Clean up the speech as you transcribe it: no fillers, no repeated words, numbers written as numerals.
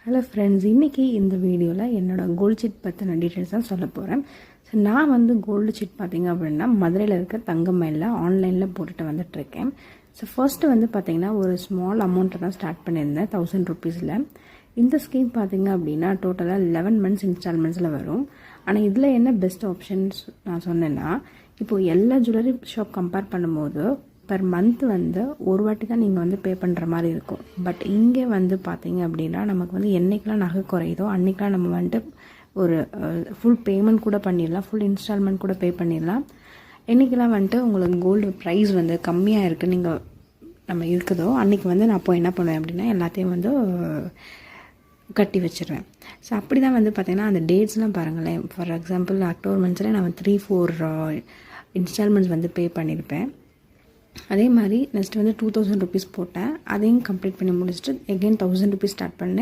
Hello friends, இன்றைக்கி இந்த வீடியோவில் என்னோடய கோல்டு சீட் பற்றின டீட்டெயில்ஸ் தான் சொல்ல போகிறேன். ஸோ நான் வந்து கோல்டு சீட் பார்த்திங்க அப்படின்னா மதுரையில் இருக்க தங்கமயிலில் ஆன்லைனில் போட்டுட்டு வந்துட்டுருக்கேன். ஸோ ஃபர்ஸ்ட்டு வந்து பார்த்திங்கன்னா ஒரு ஸ்மால் அமௌண்ட்டை தான் ஸ்டார்ட் பண்ணியிருந்தேன், 1000 ருபீஸில். இந்த ஸ்கீம் பார்த்திங்க அப்படின்னா டோட்டலாக 11 மந்த்ஸ் இன்ஸ்டால்மெண்ட்ஸில் வரும். ஆனால் இதில் என்ன பெஸ்ட் ஆப்ஷன்ஸ் நான் சொன்னேன்னா, இப்போது எல்லா ஜுவல்லரி ஷாப் கம்பேர் பண்ணும்போது பர் மந்த் வந்து ஒரு வாட்டி தான் நீங்கள் வந்து பே பண்ணுற மாதிரி இருக்கும். பட் இங்கே வந்து பார்த்தீங்க அப்படின்னா நமக்கு வந்து என்றைக்கெலாம் நகை குறையுதோ அன்றைக்கெலாம் நம்ம வந்துட்டு ஒரு ஃபுல் பேமெண்ட் கூட பண்ணிடலாம், ஃபுல் இன்ஸ்டால்மெண்ட் கூட பே பண்ணிடலாம். என்றைக்கெலாம் வந்துட்டு உங்களுக்கு கோல்டு ப்ரைஸ் வந்து கம்மியாக இருக்குது நீங்கள் நம்ம இருக்குதோ அன்றைக்கி வந்து நான் அப்போ என்ன பண்ணுவேன் அப்படின்னா எல்லாத்தையும் வந்து கட்டி வச்சிடுவேன். ஸோ அப்படி தான் வந்து பார்த்திங்கன்னா அந்த டேட்ஸ்லாம் பாருங்களேன். ஃபார் எக்ஸாம்பிள் அக்டோபர் மந்த்ஸில் நான் 3-4 இன்ஸ்டால்மெண்ட்ஸ் வந்து பே பண்ணியிருப்பேன். அதே மாதிரி நெக்ஸ்ட் வந்து 2000 ருபீஸ் போட்டேன். அதையும் கம்ப்ளீட் பண்ணி முடிச்சுட்டு எகெயின் 1000 ருபீஸ் ஸ்டார்ட் பண்ணேன்.